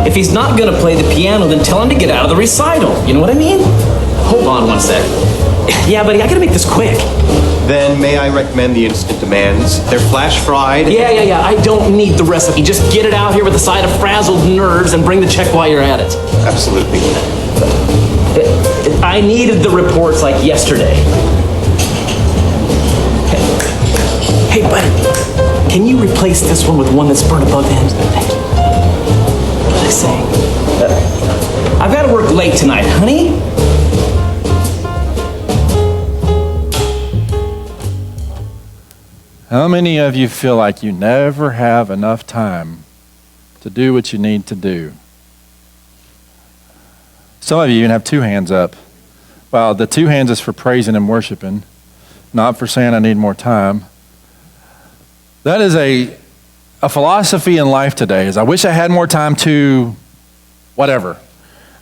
If he's not gonna play the piano, then tell him to get out of the recital. You know what I mean? Hold on one sec. Yeah, buddy, I gotta make this quick. Then may I recommend the instant demands? They're flash fried. Yeah. I don't need the recipe. Just get it out here with a side of frazzled nerves and bring the check while you're at it. Absolutely. I needed the reports like yesterday. Hey, buddy, can you replace this one with one that's burnt above the end? What did I say? I've got to work late tonight, honey. How many of you feel like you never have enough time to do what you need to do? Some of you even have two hands up. Well, the two hands is for praising and worshiping, not for saying I need more time. That is a philosophy in life today, is I wish I had more time to whatever.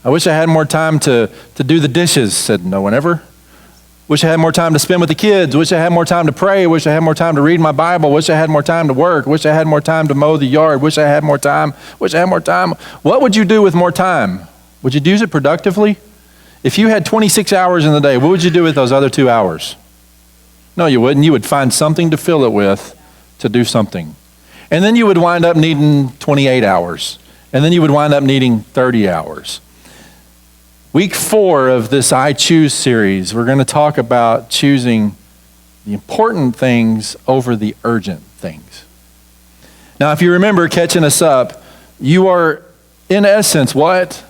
I wish I had more time to do the dishes, said no one ever. Wish I had more time to spend with the kids. Wish I had more time to pray. Wish I had more time to read my Bible. Wish I had more time to work. Wish I had more time to mow the yard. Wish I had more time. Wish I had more time. What would you do with more time? Would you use it productively? If you had 26 hours in the day, what would you do with those other 2 hours? No, you wouldn't. You would find something to fill it with to do something. And then you would wind up needing 28 hours. And then you would wind up needing 30 hours. Week 4 of this I Choose series, we're going to talk about choosing the important things over the urgent things. Now, if you remember catching us up, you are, in essence, what?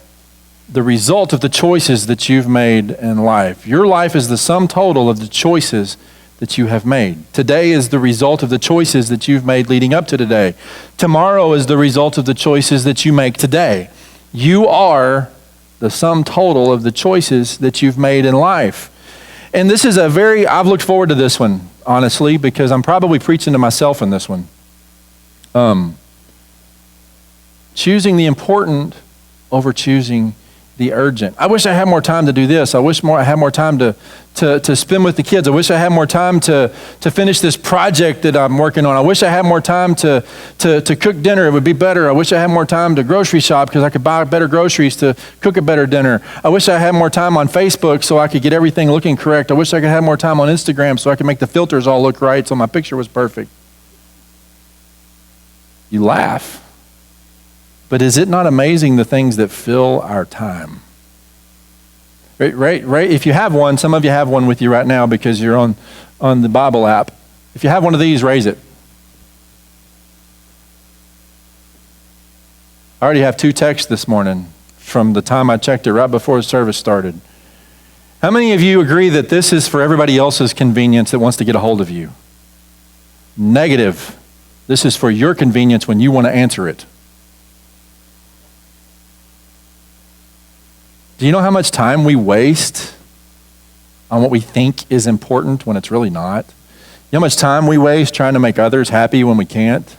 The result of the choices that you've made in life. Your life is the sum total of the choices that you have made. Today is the result of the choices that you've made leading up to today. Tomorrow is the result of the choices that you make today. You are the sum total of the choices that you've made in life. And this is I've looked forward to this one, honestly, because I'm probably preaching to myself in this one. Choosing the important over choosing the urgent. I wish I had more time to do this. I wish I had more time to spend with the kids. I wish I had more time to finish this project that I'm working on. I wish I had more time to cook dinner. It would be better. I wish I had more time to grocery shop because I could buy better groceries to cook a better dinner. I wish I had more time on Facebook so I could get everything looking correct. I wish I could have more time on Instagram so I could make the filters all look right so my picture was perfect. You laugh. But is it not amazing the things that fill our time? Right. If you have one, some of you have one with you right now because you're on the Bible app. If you have one of these, raise it. I already have 2 texts this morning from the time I checked it right before the service started. How many of you agree that this is for everybody else's convenience that wants to get a hold of you? Negative. This is for your convenience when you want to answer it. Do you know how much time we waste on what we think is important when it's really not? You know how much time we waste trying to make others happy when we can't?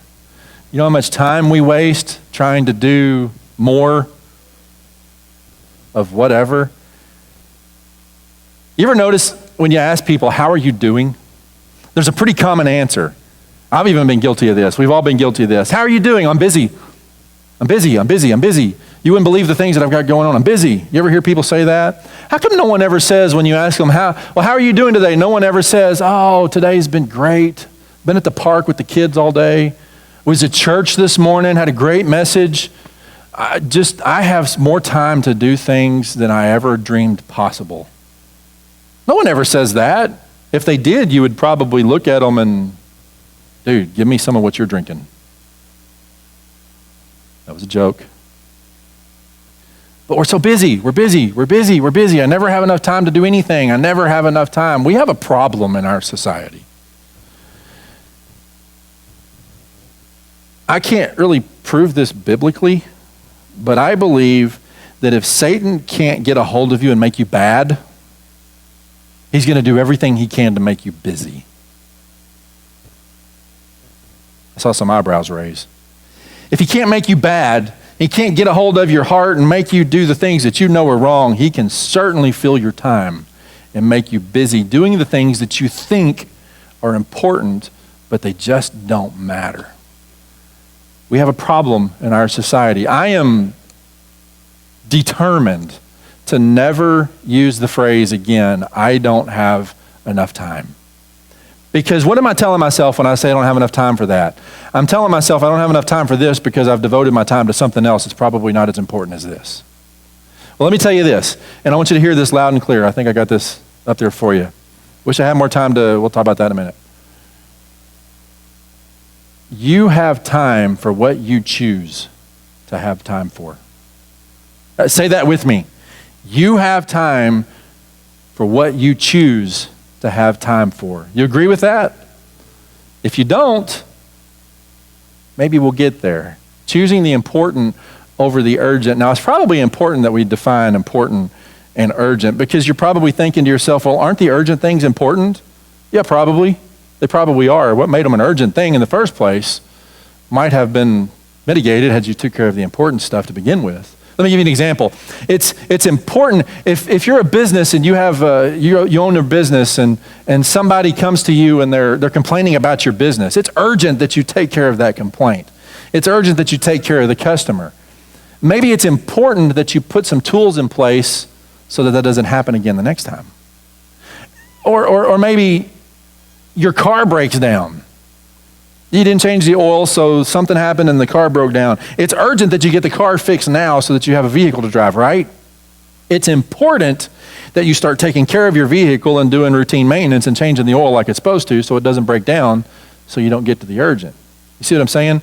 You know how much time we waste trying to do more of whatever? You ever notice when you ask people, how are you doing? There's a pretty common answer. I've even been guilty of this. We've all been guilty of this. How are you doing? I'm busy. I'm busy. You wouldn't believe the things that I've got going on. I'm busy. You ever hear people say that? How come no one ever says when you ask them, how are you doing today? No one ever says, oh, today's been great. Been at the park with the kids all day. Was at church this morning, had a great message. I have more time to do things than I ever dreamed possible. No one ever says that. If they did, you would probably look at them and, dude, give me some of what you're drinking. That was a joke. But we're so busy. We're busy. I never have enough time to do anything. I never have enough time. We have a problem in our society. I can't really prove this biblically, but I believe that if Satan can't get a hold of you and make you bad, he's going to do everything he can to make you busy. I saw some eyebrows raise. If he can't make you bad, he can't get a hold of your heart and make you do the things that you know are wrong. He can certainly fill your time and make you busy doing the things that you think are important, but they just don't matter. We have a problem in our society. I am determined to never use the phrase again, I don't have enough time. Because what am I telling myself when I say I don't have enough time for that? I'm telling myself I don't have enough time for this because I've devoted my time to something else that's probably not as important as this. Well, let me tell you this, and I want you to hear this loud and clear. I think I got this up there for you. Wish I had more time we'll talk about that in a minute. You have time for what you choose to have time for. Say that with me. You have time for what you choose to have time for. You agree with that? If you don't, maybe we'll get there. Choosing the important over the urgent. Now, it's probably important that we define important and urgent, because you're probably thinking to yourself, well, aren't the urgent things important? Yeah, probably. They probably are. What made them an urgent thing in the first place might have been mitigated had you took care of the important stuff to begin with. Let me give you an example. It's important if you're a business and you have you own a business and somebody comes to you and they're complaining about your business. It's urgent that you take care of that complaint. It's urgent that you take care of the customer. Maybe it's important that you put some tools in place so that doesn't happen again the next time. Or maybe your car breaks down. You didn't change the oil, so something happened and the car broke down. It's urgent that you get the car fixed now so that you have a vehicle to drive, right? It's important that you start taking care of your vehicle and doing routine maintenance and changing the oil like it's supposed to so it doesn't break down so you don't get to the urgent. You see what I'm saying?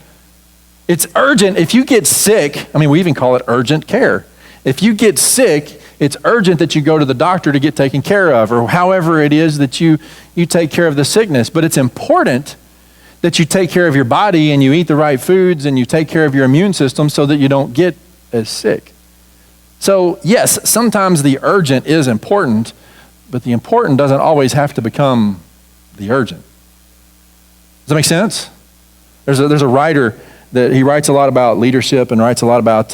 It's urgent. If you get sick, we even call it urgent care. If you get sick, it's urgent that you go to the doctor to get taken care of, or however it is that you take care of the sickness. But it's important that you take care of your body and you eat the right foods and you take care of your immune system so that you don't get as sick. So yes, sometimes the urgent is important, but the important doesn't always have to become the urgent. Does that make sense? There's a writer that he writes a lot about leadership and writes a lot about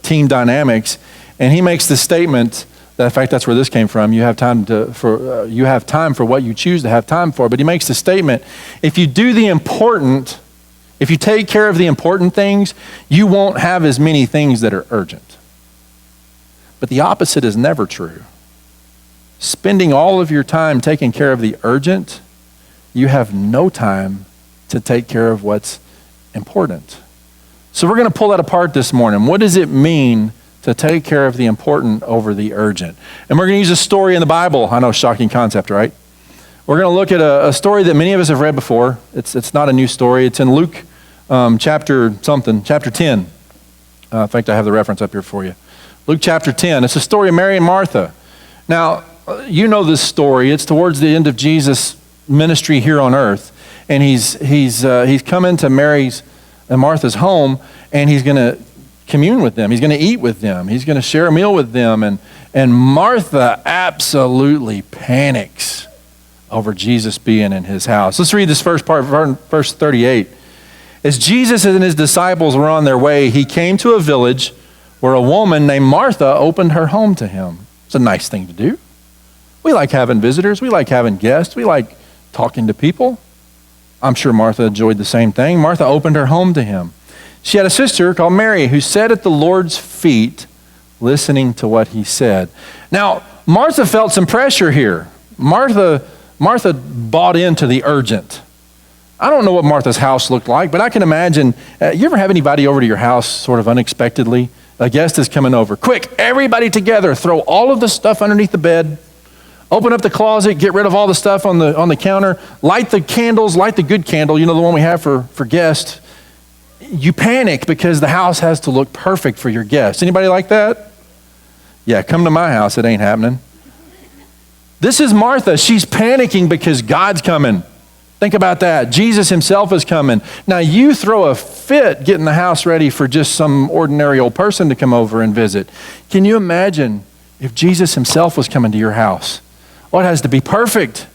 team dynamics, and he makes this statement. In fact, that's where this came from. You have time for what you choose to have time for. But he makes the statement, if you do the important, if you take care of the important things, you won't have as many things that are urgent. But the opposite is never true. Spending all of your time taking care of the urgent, you have no time to take care of what's important. So we're going to pull that apart this morning. What does it mean to take care of the important over the urgent? And we're going to use a story in the Bible. I know, shocking concept, right? We're going to look at a story that many of us have read before. It's not a new story. It's in Luke chapter 10. In fact, I have the reference up here for you. Luke chapter 10. It's a story of Mary and Martha. Now, you know this story. It's towards the end of Jesus' ministry here on earth. And he's come into Mary's and Martha's home, and he's going to commune with them. He's going to eat with them. He's going to share a meal with them. And Martha absolutely panics over Jesus being in his house. Let's read this first part, verse 38. As Jesus and his disciples were on their way, he came to a village where a woman named Martha opened her home to him. It's a nice thing to do. We like having visitors. We like having guests. We like talking to people. I'm sure Martha enjoyed the same thing. Martha opened her home to him. She had a sister called Mary who sat at the Lord's feet listening to what he said. Now, Martha felt some pressure here. Martha bought into the urgent. I don't know what Martha's house looked like, but I can imagine, you ever have anybody over to your house sort of unexpectedly? A guest is coming over. Quick, everybody together, throw all of the stuff underneath the bed. Open up the closet, get rid of all the stuff on the counter, light the candles, light the good candle, the one we have for guests. You panic because the house has to look perfect for your guests. Anybody like that? Yeah, come to my house, it ain't happening. This is Martha. She's panicking because God's coming. Think about that. Jesus himself is coming. Now you throw a fit getting the house ready for just some ordinary old person to come over and visit. Can you imagine if Jesus himself was coming to your house? Well, it has to be perfect.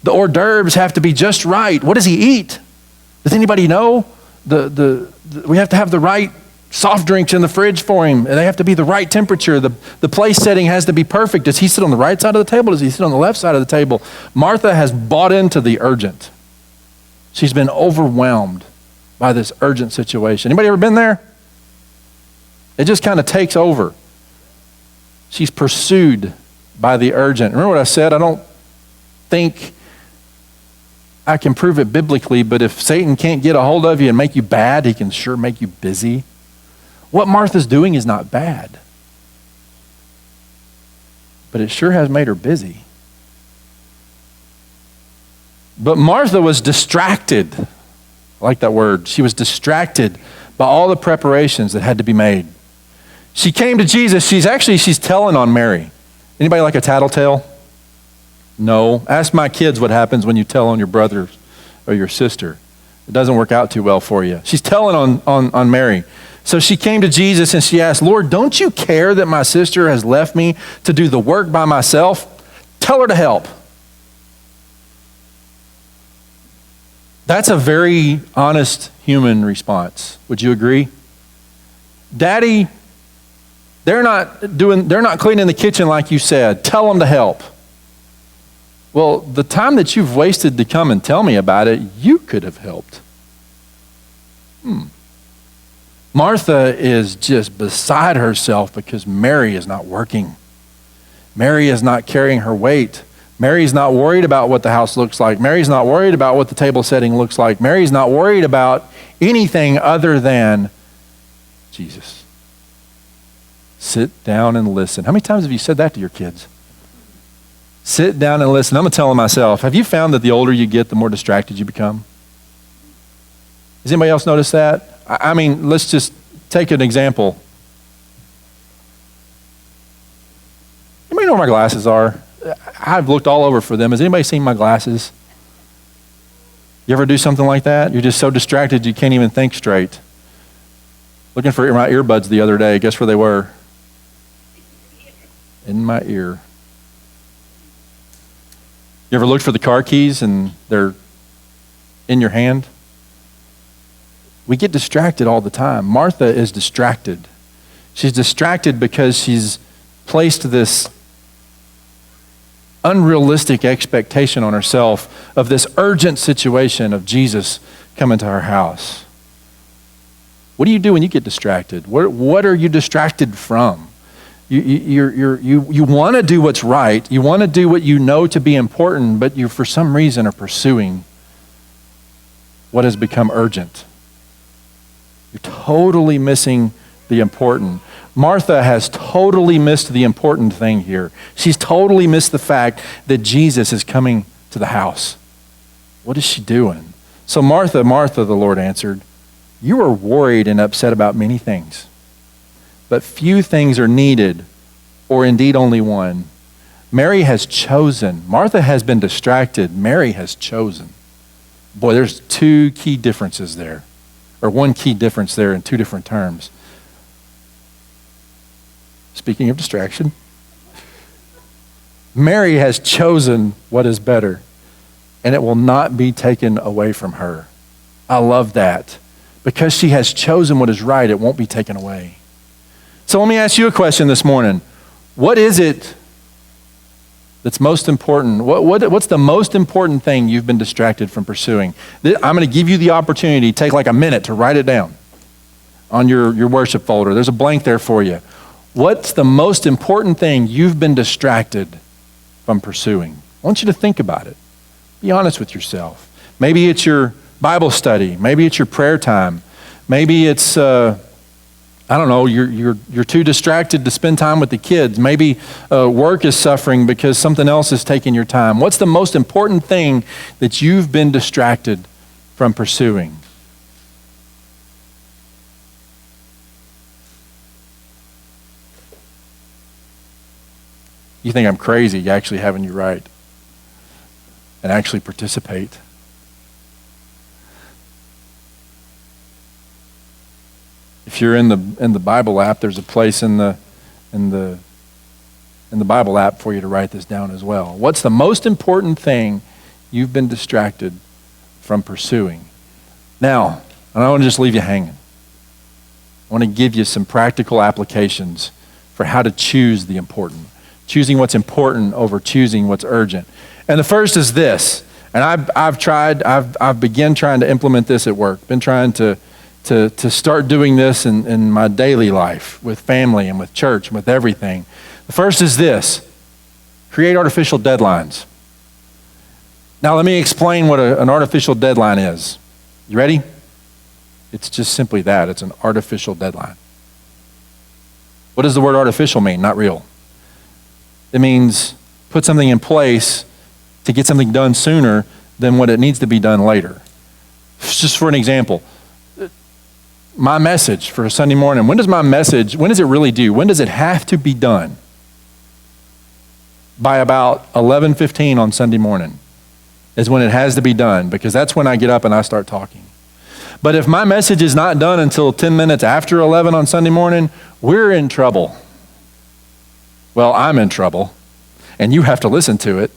The hors d'oeuvres have to be just right. What does he eat? Does anybody know? We have to have the right soft drinks in the fridge for him. And they have to be the right temperature. The place setting has to be perfect. Does he sit on the right side of the table? Does he sit on the left side of the table? Martha has bought into the urgent. She's been overwhelmed by this urgent situation. Anybody ever been there? It just kind of takes over. She's pursued by the urgent. Remember what I said? I don't think I can prove it biblically, but if Satan can't get a hold of you and make you bad, he can sure make you busy. What Martha's doing is not bad, but it sure has made her busy. But Martha was distracted. I like that word. She was distracted by all the preparations that had to be made. She came to Jesus. She's telling on Mary. Anybody like a tattletale? No. Ask my kids what happens when you tell on your brother or your sister. It doesn't work out too well for you. She's telling on Mary. So she came to Jesus and she asked, Lord, don't you care that my sister has left me to do the work by myself? Tell her to help. That's a very honest human response. Would you agree? Daddy, they're not cleaning the kitchen like you said. Tell them to help. Well, the time that you've wasted to come and tell me about it, you could have helped. Martha is just beside herself because Mary is not working. Mary is not carrying her weight. Mary's not worried about what the house looks like. Mary's not worried about what the table setting looks like. Mary's not worried about anything other than Jesus. Sit down and listen. How many times have you said that to your kids? Sit down and listen. I'm going to tell them myself. Have you found that the older you get, the more distracted you become? Has anybody else noticed that? I mean, let's just take an example. Anybody know where my glasses are? I've looked all over for them. Has anybody seen my glasses? You ever do something like that? You're just so distracted you can't even think straight. Looking for my earbuds the other day. Guess where they were? In my ear. You ever looked for the car keys and they're in your hand? We get distracted all the time. Martha is distracted. She's distracted because she's placed this unrealistic expectation on herself of this urgent situation of Jesus coming to her house. What do you do when you get distracted? What are you distracted from? You want to do what's right. You want to do what you know to be important, but you, for some reason, are pursuing what has become urgent. You're totally missing the important. Martha has totally missed the important thing here. She's totally missed the fact that Jesus is coming to the house. What is she doing? So Martha, Martha, the Lord answered, you are worried and upset about many things, but few things are needed, or indeed only one. Mary has chosen. Martha has been distracted. Mary has chosen. Boy, there's two key differences there, or one key difference there in two different terms. Speaking of distraction, Mary has chosen what is better, and it will not be taken away from her. I love that. Because she has chosen what is right, it won't be taken away. So let me ask you a question this morning. What is it that's most important? What's the most important thing you've been distracted from pursuing? I'm going to give you the opportunity to take like a minute to write it down on your worship folder. There's a blank there for you. What's the most important thing you've been distracted from pursuing? I want you to think about it. Be honest with yourself. Maybe it's your Bible study. Maybe it's your prayer time. Maybe it's, I don't know, you're too distracted to spend time with the kids. Maybe work is suffering because something else is taking your time. What's the most important thing that you've been distracted from pursuing? You think I'm crazy actually having you write and actually participate. If you're in the Bible app, there's a place in the Bible app for you to write this down as well. What's the most important thing you've been distracted from pursuing? Now, I don't want to just leave you hanging. I want to give you some practical applications for how to choose the important. Choosing what's important over choosing what's urgent. And the first is this, and I've begun trying to implement this at work. Been trying to start doing this in my daily life with family and with church and with everything. The first is this: create artificial deadlines. Now let me explain what an artificial deadline is. You ready? It's just simply that. It's an artificial deadline. What does the word artificial mean? Not real. It means put something in place to get something done sooner than what it needs to be done later. Just for an example, my message for a Sunday morning, when does it really due? When does it have to be done? By about 11:15 on Sunday morning is when it has to be done, because that's when I get up and I start talking. But if my message is not done until 10 minutes after 11 on Sunday morning, we're in trouble. Well, I'm in trouble, and you have to listen to it.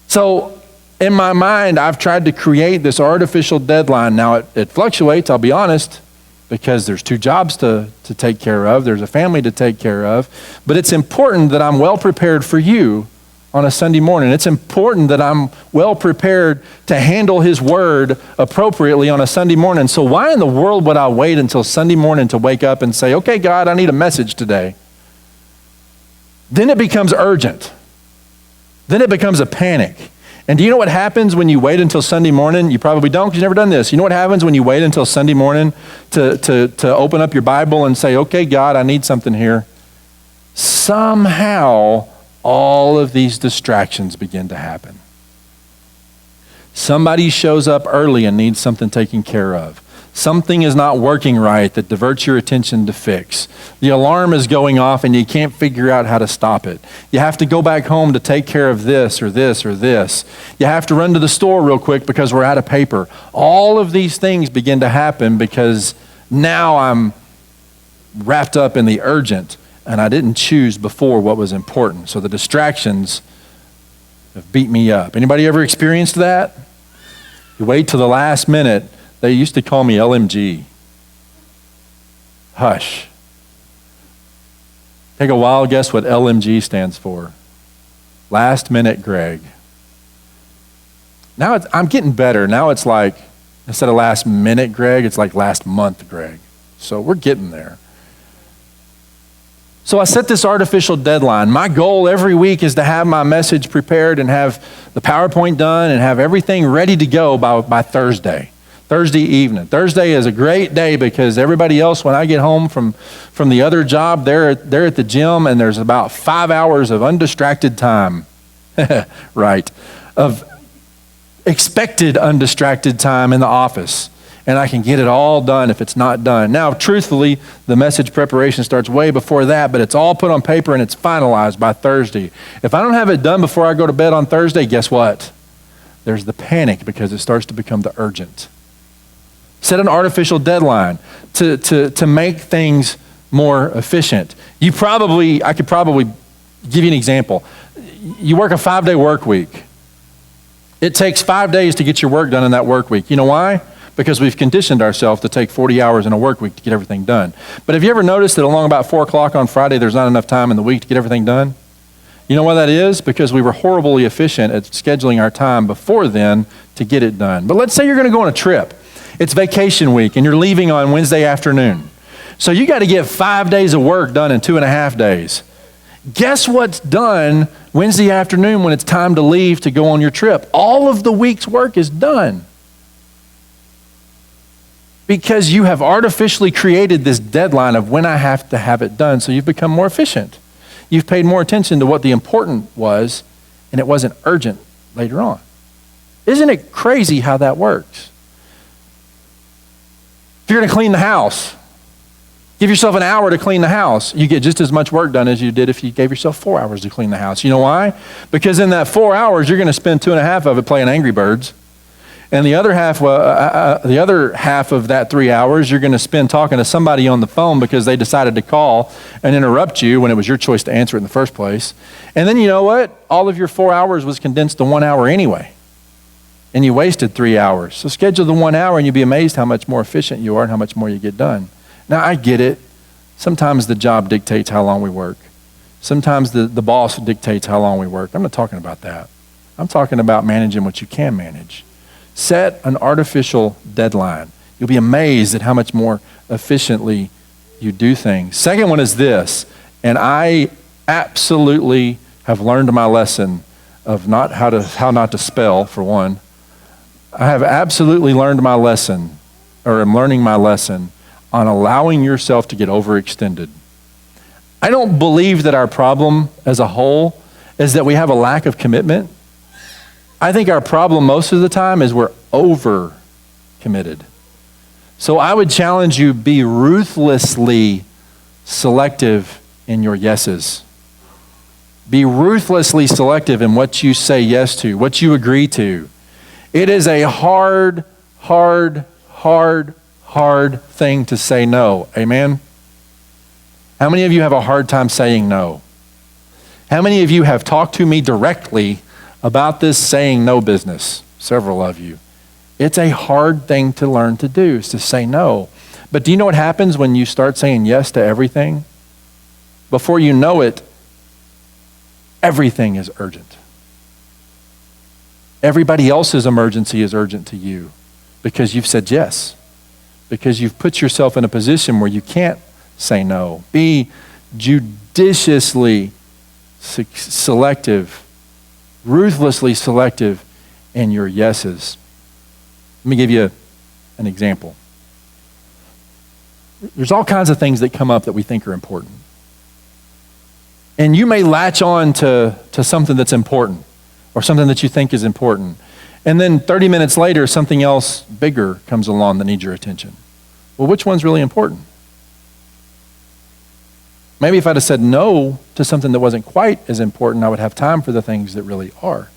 So in my mind, I've tried to create this artificial deadline. Now, it fluctuates, I'll be honest, because there's 2 jobs to take care of. There's a family to take care of. But it's important that I'm well prepared for you on a Sunday morning. It's important that I'm well prepared to handle His Word appropriately on a Sunday morning. So why in the world would I wait until Sunday morning to wake up and say, okay, God, I need a message today? Then it becomes urgent. Then it becomes a panic. And do you know what happens when you wait until Sunday morning? You probably don't, because you've never done this. You know what happens when you wait until Sunday morning to open up your Bible and say, okay, God, I need something here? Somehow, all of these distractions begin to happen. Somebody shows up early and needs something taken care of. Something is not working right that diverts your attention to fix. The alarm is going off and you can't figure out how to stop it. You have to go back home to take care of this or this or this. You have to run to the store real quick because we're out of paper. All of these things begin to happen because now I'm wrapped up in the urgent and I didn't choose before what was important. So the distractions have beat me up. Anybody ever experienced that? You wait till the last minute. They used to call me LMG. Hush. Take a wild guess what LMG stands for. Last minute Greg. Now I'm getting better. Now it's like, instead of last minute Greg, it's like last month Greg. So we're getting there. So I set this artificial deadline. My goal every week is to have my message prepared and have the PowerPoint done and have everything ready to go by Thursday evening. Thursday is a great day because everybody else, when I get home from the other job, they're at the gym and there's about 5 hours of undistracted time, right, of expected undistracted time in the office. And I can get it all done if it's not done. Now, truthfully, the message preparation starts way before that, but it's all put on paper and it's finalized by Thursday. If I don't have it done before I go to bed on Thursday, guess what? There's the panic because it starts to become the urgent. Set an artificial deadline to make things more efficient. I could probably give you an example. You work a 5-day work week. It takes 5 days to get your work done in that work week. You know why? Because we've conditioned ourselves to take 40 hours in a work week to get everything done. But have you ever noticed that along about 4 o'clock on Friday, there's not enough time in the week to get everything done? You know why that is? Because we were horribly efficient at scheduling our time before then to get it done. But let's say you're going to go on a trip. It's vacation week and you're leaving on Wednesday afternoon. So you got to get 5 days of work done in 2.5 days. Guess what's done Wednesday afternoon when it's time to leave to go on your trip? All of the week's work is done. Because you have artificially created this deadline of when I have to have it done, so you've become more efficient. You've paid more attention to what the important was, and it wasn't urgent later on. Isn't it crazy how that works? If you're going to clean the house, give yourself an hour to clean the house. You get just as much work done as you did if you gave yourself 4 hours to clean the house. You know why? Because in that 4 hours, you're going to spend 2.5 of it playing Angry Birds. And the other half of that 3 hours, you're going to spend talking to somebody on the phone because they decided to call and interrupt you when it was your choice to answer it in the first place. And then you know what? All of your 4 hours was condensed to 1 hour anyway. And you wasted 3 hours. So schedule the 1 hour and you'll be amazed how much more efficient you are and how much more you get done. Now, I get it. Sometimes the job dictates how long we work. Sometimes the boss dictates how long we work. I'm not talking about that. I'm talking about managing what you can manage. Set an artificial deadline. You'll be amazed at how much more efficiently you do things. Second one is this, and I absolutely have learned my lesson of how not to spell, for one. I have absolutely learned my lesson, or am learning my lesson, on allowing yourself to get overextended. I don't believe that our problem as a whole is that we have a lack of commitment. I think our problem most of the time is we're over committed. So I would challenge you, be ruthlessly selective in your yeses. Be ruthlessly selective in what you say yes to, what you agree to. It is a hard thing to say no. Amen? How many of you have a hard time saying no? How many of you have talked to me directly about this saying no business? Several of you. It's a hard thing to learn to do, is to say no. But do you know what happens when you start saying yes to everything? Before you know it, everything is urgent. Everybody else's emergency is urgent to you because you've said yes. Because you've put yourself in a position where you can't say no. Be judiciously selective, ruthlessly selective in your yeses. Let me give you an example. There's all kinds of things that come up that we think are important. And you may latch on to something that's important or something that you think is important. And then 30 minutes later, something else bigger comes along that needs your attention. Well, which one's really important? Maybe if I'd have said no to something that wasn't quite as important, I would have time for the things that really are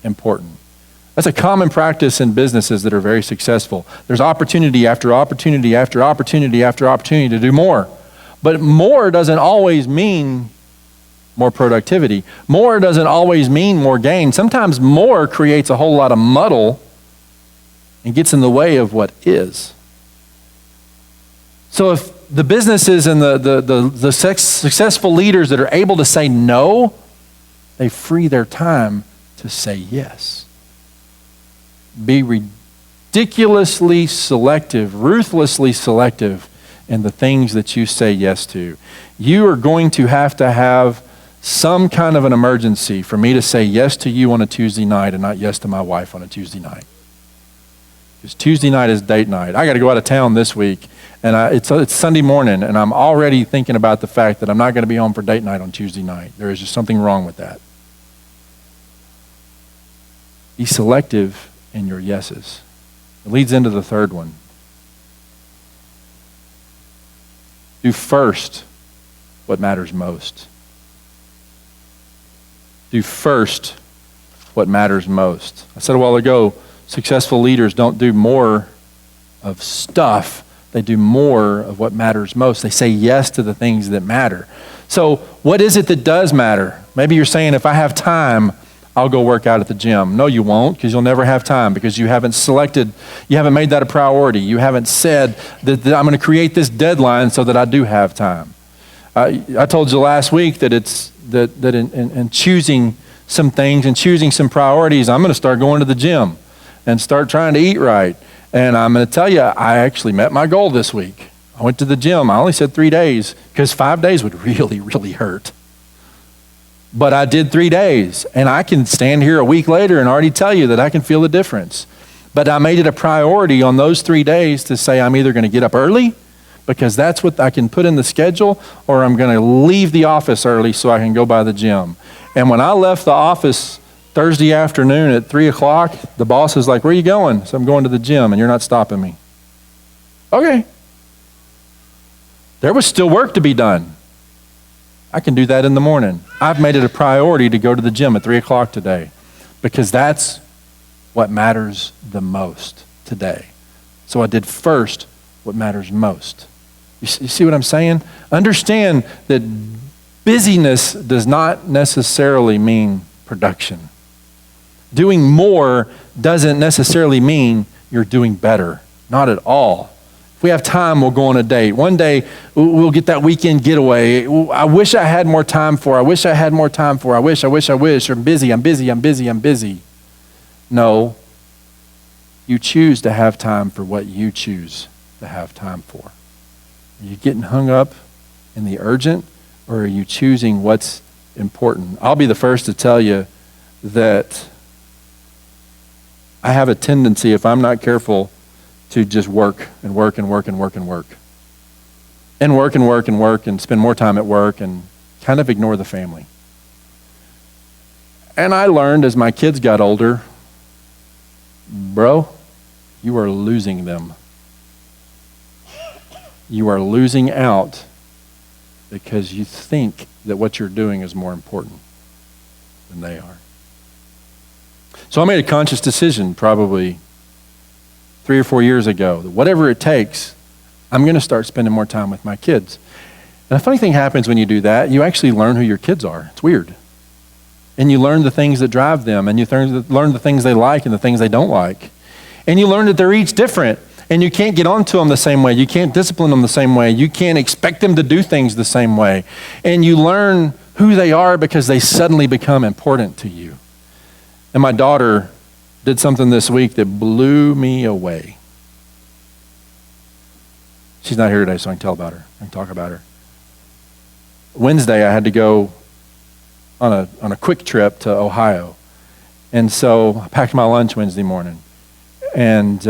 important. That's a common practice in businesses that are very successful. There's opportunity after opportunity after opportunity after opportunity to do more. But more doesn't always mean more productivity. More doesn't always mean more gain. Sometimes more creates a whole lot of muddle and gets in the way of what is. So if the businesses and the successful leaders that are able to say no, they free their time to say yes. Be ridiculously selective, ruthlessly selective in the things that you say yes to. You are going to have some kind of an emergency for me to say yes to you on a Tuesday night and not yes to my wife on a Tuesday night. Because Tuesday night is date night. I got to go out of town this week, and it's Sunday morning, and I'm already thinking about the fact that I'm not going to be home for date night on Tuesday night. There is just something wrong with that. Be selective in your yeses. It leads into the third one. Do first what matters most. Do first what matters most. I said a while ago, successful leaders don't do more of stuff. They do more of what matters most. They say yes to the things that matter. So what is it that does matter? Maybe you're saying, if I have time, I'll go work out at the gym. No, you won't, because you'll never have time, because you haven't made that a priority. You haven't said that I'm going to create this deadline so that I do have time. I told you last week that in choosing some things and choosing some priorities, I'm going to start going to the gym and start trying to eat right. And I'm going to tell you, I actually met my goal this week. I went to the gym. I only said 3 days because 5 days would really, really hurt. But I did 3 days, and I can stand here a week later and already tell you that I can feel the difference. But I made it a priority on those 3 days to say I'm either going to get up early because that's what I can put in the schedule, or I'm going to leave the office early so I can go by the gym. And when I left the office Thursday afternoon at 3 o'clock, the boss is like, "Where are you going?" So I'm going to the gym, and you're not stopping me. Okay. There was still work to be done. I can do that in the morning. I've made it a priority to go to the gym at 3 o'clock today because that's what matters the most today. So I did first what matters most. You see what I'm saying? Understand that busyness does not necessarily mean production. Doing more doesn't necessarily mean you're doing better. Not at all. If we have time, we'll go on a date. One day, we'll get that weekend getaway. I wish I had more time for. I wish I had more time for. I wish. I'm busy. No. You choose to have time for what you choose to have time for. Are you getting hung up in the urgent, or are you choosing what's important? I'll be the first to tell you that I have a tendency, if I'm not careful, to just work and work and work and work and work. And work and work and work and spend more time at work and kind of ignore the family. And I learned as my kids got older, bro, you are losing them. You are losing out because you think that what you're doing is more important than they are. So I made a conscious decision probably 3 or 4 years ago that whatever it takes, I'm going to start spending more time with my kids. And a funny thing happens when you do that. You actually learn who your kids are. It's weird. And you learn the things that drive them, and you learn the things they like and the things they don't like. And you learn that they're each different, and you can't get onto them the same way. You can't discipline them the same way. You can't expect them to do things the same way. And you learn who they are because they suddenly become important to you. And my daughter did something this week that blew me away. She's not here today, so I can tell about her. I can talk about her. Wednesday, I had to go on a quick trip to Ohio. And so I packed my lunch Wednesday morning. And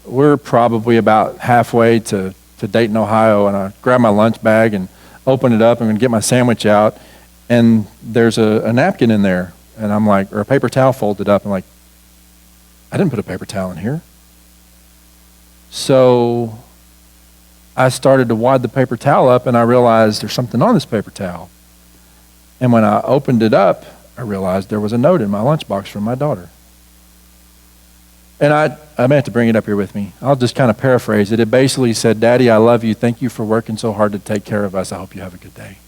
we're probably about halfway to Dayton, Ohio. And I grabbed my lunch bag and opened it up. I'm going to get my sandwich out. And there's a napkin in there. And I'm like, or a paper towel folded up. I'm like, I didn't put a paper towel in here. So I started to wad the paper towel up, and I realized there's something on this paper towel. And when I opened it up, I realized there was a note in my lunchbox from my daughter. And I may have to bring it up here with me. I'll just kind of paraphrase it. It basically said, Daddy, I love you. Thank you for working so hard to take care of us. I hope you have a good day.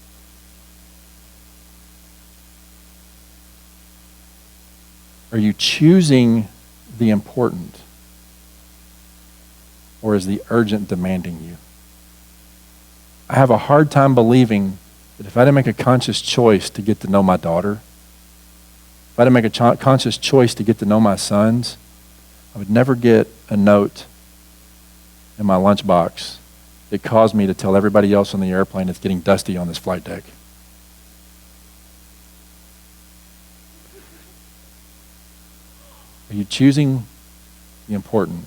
Are you choosing the important, or is the urgent demanding you? I have a hard time believing that if I didn't make a conscious choice to get to know my daughter, if I didn't make a conscious choice to get to know my sons, I would never get a note in my lunchbox that caused me to tell everybody else on the airplane it's getting dusty on this flight deck. Are you choosing the important?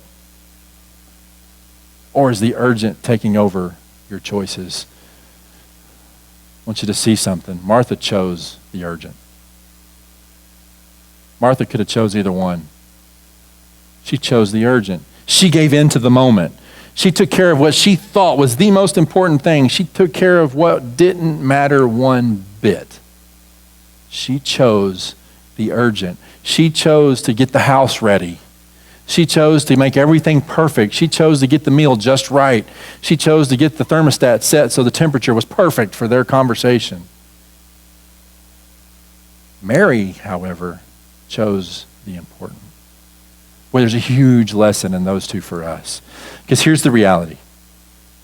Or is the urgent taking over your choices? I want you to see something. Martha chose the urgent. Martha could have chose either one. She chose the urgent. She gave in to the moment. She took care of what she thought was the most important thing. She took care of what didn't matter one bit. She chose the urgent. She chose to get the house ready. She chose to make everything perfect. She chose to get the meal just right. She chose to get the thermostat set so the temperature was perfect for their conversation. Mary, however, chose the important. Boy, there's a huge lesson in those two for us. Because here's the reality.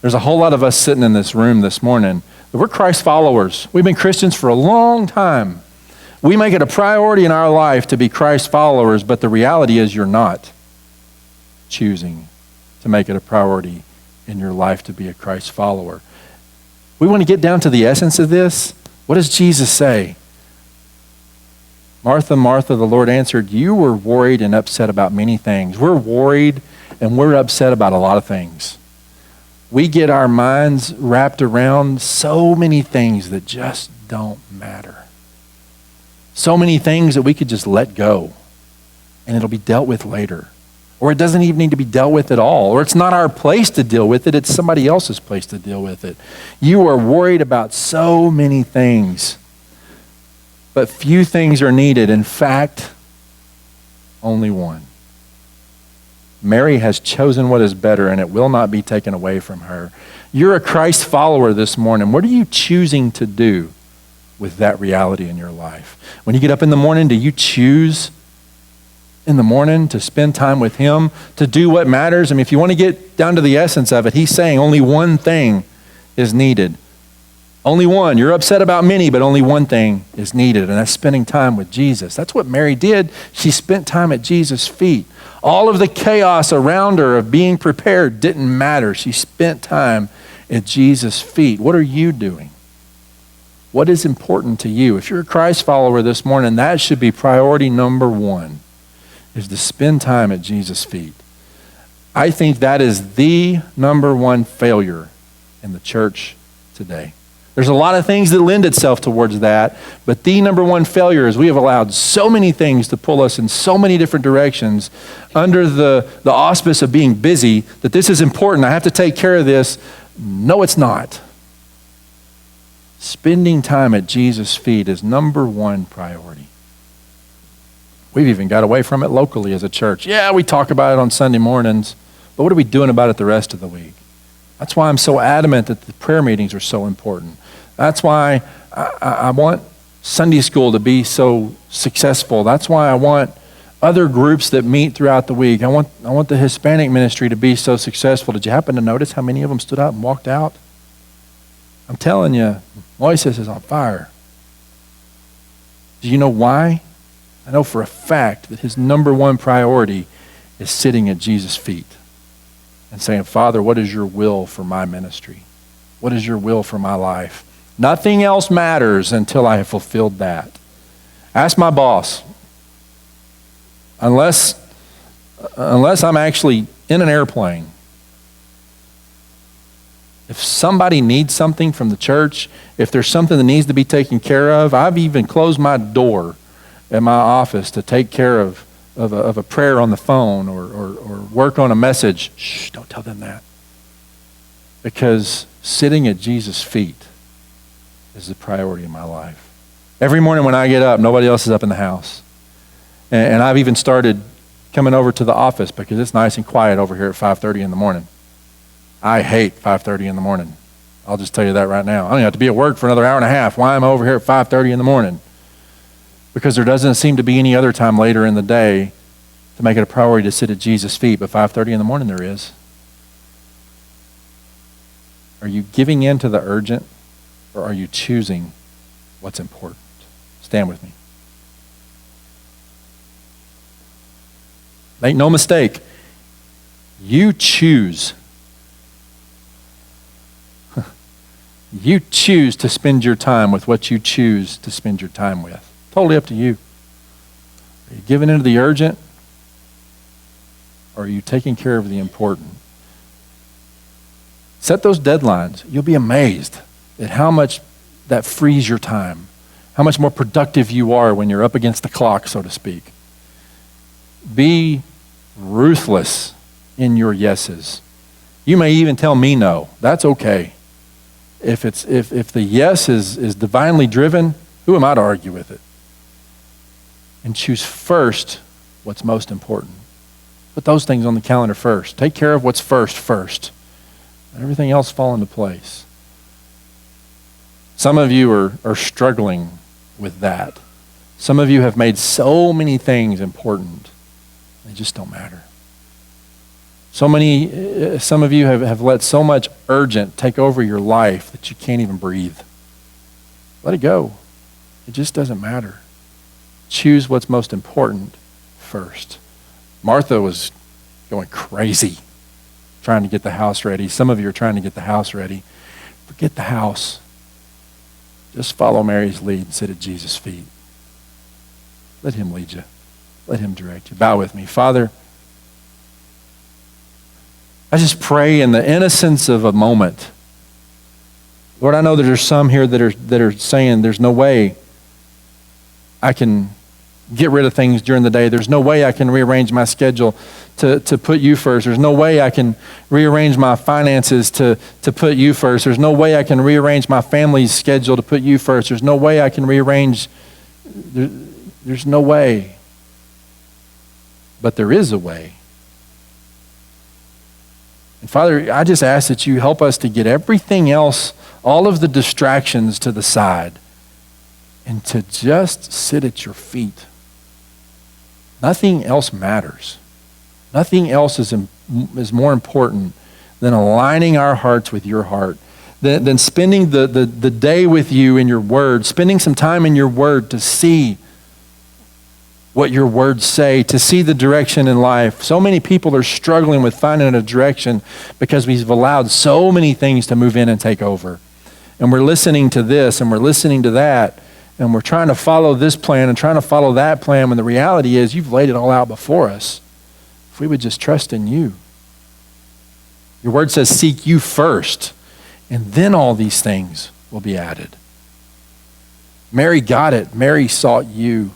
There's a whole lot of us sitting in this room this morning that we're Christ followers. We've been Christians for a long time. We make it a priority in our life to be Christ followers, but the reality is you're not choosing to make it a priority in your life to be a Christ follower. We want to get down to the essence of this. What does Jesus say? Martha, Martha, the Lord answered, you were worried and upset about many things. We're worried and we're upset about a lot of things. We get our minds wrapped around so many things that just don't matter. So many things that we could just let go and it'll be dealt with later. Or it doesn't even need to be dealt with at all. Or it's not our place to deal with it. It's somebody else's place to deal with it. You are worried about so many things. But few things are needed. In fact, only one. Mary has chosen what is better, and it will not be taken away from her. You're a Christ follower this morning. What are you choosing to do with that reality in your life? When you get up in the morning, do you choose in the morning to spend time with Him, to do what matters? I mean, if you want to get down to the essence of it, He's saying only one thing is needed. Only one. You're upset about many, but only one thing is needed, and that's spending time with Jesus. That's what Mary did. She spent time at Jesus' feet. All of the chaos around her of being prepared didn't matter. She spent time at Jesus' feet. What are you doing? What is important to you? If you're a Christ follower this morning, that should be priority number one, is to spend time at Jesus' feet. I think that is the number one failure in the church today. There's a lot of things that lend itself towards that, but the number one failure is we have allowed so many things to pull us in so many different directions under the auspice of being busy, that this is important. I have to take care of this. No, it's not. Spending time at Jesus' feet is number one priority. We've even got away from it locally as a church. Yeah, we talk about it on Sunday mornings, but what are we doing about it the rest of the week? That's why I'm so adamant that the prayer meetings are so important. That's why I want Sunday school to be so successful. That's why I want other groups that meet throughout the week. I want the Hispanic ministry to be so successful. Did you happen to notice how many of them stood up and walked out? I'm telling you, Moises is on fire. Do you know why? I know for a fact that his number one priority is sitting at Jesus' feet and saying, Father, what is your will for my ministry? What is your will for my life? Nothing else matters until I have fulfilled that. Ask my boss. Unless I'm actually in an airplane, if somebody needs something from the church, if there's something that needs to be taken care of, I've even closed my door at my office to take care of a prayer on the phone or work on a message. Shh, don't tell them that. Because sitting at Jesus' feet is the priority of my life. Every morning when I get up, nobody else is up in the house. And I've even started coming over to the office because it's nice and quiet over here at 5:30 in the morning. I hate 5:30 in the morning. I'll just tell you that right now. I don't have to be at work for another hour and a half. Why am I over here at 5:30 in the morning? Because there doesn't seem to be any other time later in the day to make it a priority to sit at Jesus' feet, but 5:30 in the morning there is. Are you giving in to the urgent, or are you choosing what's important? Stand with me. Make no mistake, you choose. You choose to spend your time with what you choose to spend your time with. Totally up to you. Are you giving into the urgent, or are you taking care of the important? Set those deadlines. You'll be amazed at how much that frees your time, how much more productive you are when you're up against the clock, so to speak. Be ruthless in your yeses. You may even tell me no. That's okay. If the yes is divinely driven, who am I to argue with it? And choose first what's most important. Put those things on the calendar first. Take care of what's first. And everything else fall into place. Some of you are struggling with that. Some of you have made so many things important. They just don't matter. Some of you have let so much urgent take over your life that you can't even breathe. Let it go. It just doesn't matter. Choose what's most important first. Martha was going crazy trying to get the house ready. Some of you are trying to get the house ready. Forget the house. Just follow Mary's lead and sit at Jesus' feet. Let him lead you. Let him direct you. Bow with me. Father, I just pray in the innocence of a moment. Lord, I know that there's some here that are saying there's no way I can get rid of things during the day. There's no way I can rearrange my schedule to put you first. There's no way I can rearrange my finances to put you first. There's no way I can rearrange my family's schedule to put you first. There's no way I can rearrange. There's no way. But there is a way. And Father, I just ask that you help us to get everything else, all of the distractions to the side, and to just sit at your feet. Nothing else matters. Nothing else is more important than aligning our hearts with your heart, than spending the day with you in your word, spending some time in your word to see what your words say, to see the direction in life. So many people are struggling with finding a direction because we've allowed so many things to move in and take over. And we're listening to this and we're listening to that, and we're trying to follow this plan and trying to follow that plan, when the reality is you've laid it all out before us. If we would just trust in you. Your word says, seek you first, and then all these things will be added. Mary got it. Mary sought you.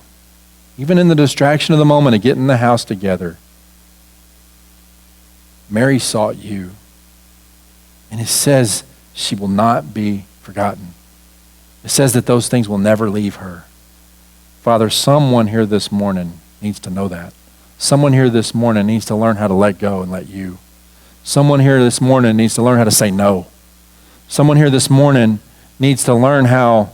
Even in the distraction of the moment of getting the house together, Mary sought you. And it says she will not be forgotten. It says that those things will never leave her. Father, someone here this morning needs to know that. Someone here this morning needs to learn how to let go and let you. Someone here this morning needs to learn how to say no. Someone here this morning needs to learn how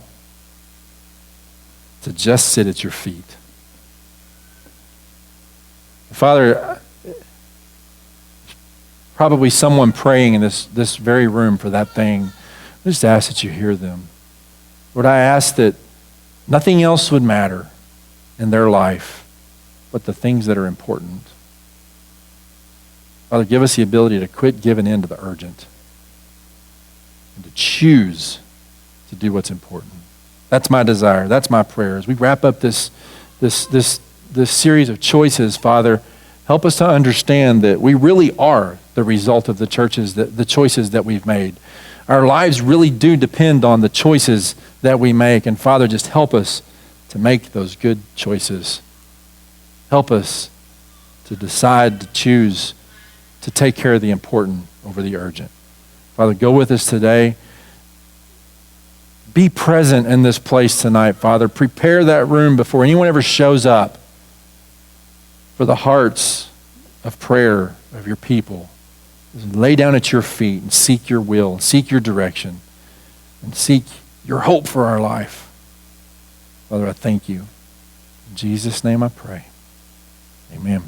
to just sit at your feet. Father, probably someone praying in this very room for that thing. I just ask that you hear them. Lord, I ask that nothing else would matter in their life but the things that are important. Father, give us the ability to quit giving in to the urgent and to choose to do what's important. That's my desire. That's my prayer. As we wrap up this series of choices, Father, help us to understand that we really are the result of the choices that we've made. Our lives really do depend on the choices that we make. And Father, just help us to make those good choices. Help us to decide to choose to take care of the important over the urgent. Father, go with us today. Be present in this place tonight, Father. Prepare that room before anyone ever shows up for the hearts of prayer of your people. Lay down at your feet and seek your will, seek your direction, and seek your hope for our life. Father, I thank you. In Jesus' name I pray. Amen.